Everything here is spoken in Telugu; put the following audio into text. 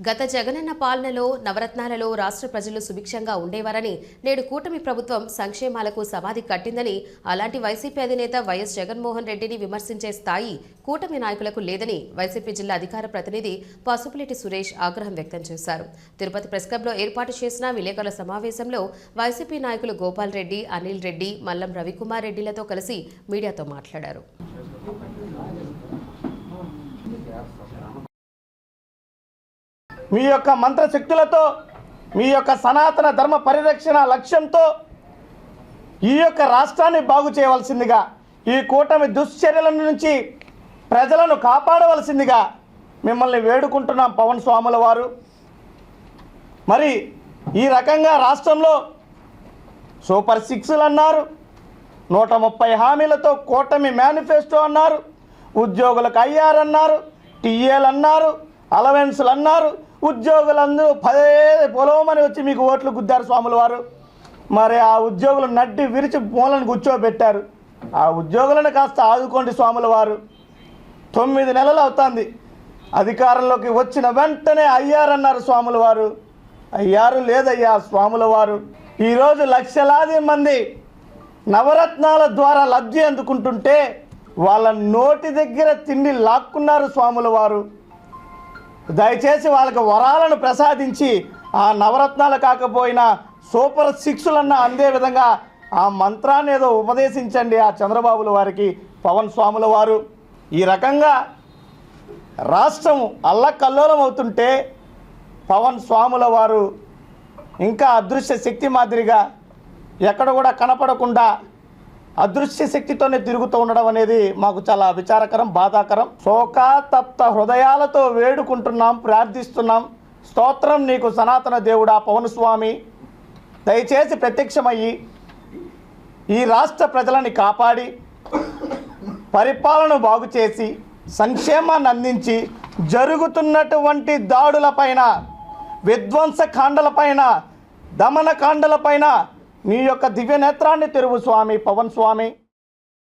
గత జగనన్న పాలనలో నవరత్నాలలో రాష్ట్ర ప్రజలు సుభిక్షంగా ఉండేవారని, నేడు కూటమి ప్రభుత్వం సంక్షేమాలకు సమాధి కట్టిందని, అలాంటి వైసీపీ అధినేత వైఎస్ జగన్మోహన్ రెడ్డిని విమర్శించే స్థాయి కూటమి నాయకులకు లేదని వైసీపీ జిల్లా అధికార ప్రతినిధి పసుపులేటి సురేష్ ఆగ్రహం వ్యక్తం చేశారు. తిరుపతి ప్రెస్ క్లబ్లో ఏర్పాటు చేసిన విలేకరుల సమావేశంలో వైసీపీ నాయకులు గోపాల్ రెడ్డి, అనిల్ రెడ్డి, మల్లం రవికుమార్ రెడ్డిలతో కలిసి మీడియాతో మాట్లాడారు. మీ యొక్క మంత్రశక్తులతో, మీ యొక్క సనాతన ధర్మ పరిరక్షణ లక్ష్యంతో ఈ యొక్క రాష్ట్రాన్ని బాగు చేయవలసిందిగా, ఈ కూటమి దుశ్చర్యల నుంచి ప్రజలను కాపాడవలసిందిగా మిమ్మల్ని వేడుకుంటున్నాం పవన్ స్వాముల వారు. మరి ఈ రకంగా రాష్ట్రంలో సూపర్ 6లు అన్నారు, 130 హామీలతో కూటమి మేనిఫెస్టో అన్నారు, ఉద్యోగులకు ఐఆర్ అన్నారు, టీఏలు అన్నారు, అలవెన్సులు అన్నారు. ఉద్యోగులందరూ పొలవమని వచ్చి మీకు ఓట్లు గుద్దారు స్వాముల వారు. మరి ఆ ఉద్యోగులు నడ్డి విరిచి మూలను కూర్చోబెట్టారు. ఆ ఉద్యోగులను కాస్త ఆదుకోండి స్వాముల వారు. 9 నెలలు అవుతుంది అధికారంలోకి వచ్చిన వెంటనే ఐఆర్ అన్నారు స్వాముల వారు. ఐఆర్ లేదయ్యా స్వాముల వారు. ఈరోజు లక్షలాది మంది నవరత్నాల ద్వారా లబ్ధి అందుకుంటుంటే వాళ్ళ నోటి దగ్గర తిండి లాక్కున్నారు స్వాముల వారు. దయచేసి వాళ్ళకి వరాలను ప్రసాదించి ఆ నవరత్నాలు కాకపోయినా సూపర్ 6లన్నా అందే విధంగా ఆ మంత్రాన్ని ఏదో ఉపదేశించండి ఆ చంద్రబాబుల వారికి, పవన్ స్వాముల వారు. ఈ రకంగా రాష్ట్రం అల్లకల్లోలం అవుతుంటే పవన్ స్వాముల వారు ఇంకా అదృశ్య శక్తి మాదిరిగా ఎక్కడ కూడా కనపడకుండా అదృశ్య శక్తితోనే తిరుగుతూ ఉండడం అనేది మాకు చాలా విచారకరం, బాధాకరం. శోకాతప్త హృదయాలతో వేడుకుంటున్నాం, ప్రార్థిస్తున్నాం. స్తోత్రం నీకు సనాతన దేవుడా పవన్ స్వామి. దయచేసి ప్రత్యక్షమయ్యి ఈ రాష్ట్ర ప్రజలని కాపాడి పరిపాలన బాగు చేసి సంక్షేమాన్ని అందించి జరుగుతున్నటువంటి దాడులపైన, విధ్వంసకాండలపైన, దమనకాండలపైన నీ యొక్క దివ్య నేత్రాన్ని తెరువు స్వామి పవన్ స్వామి.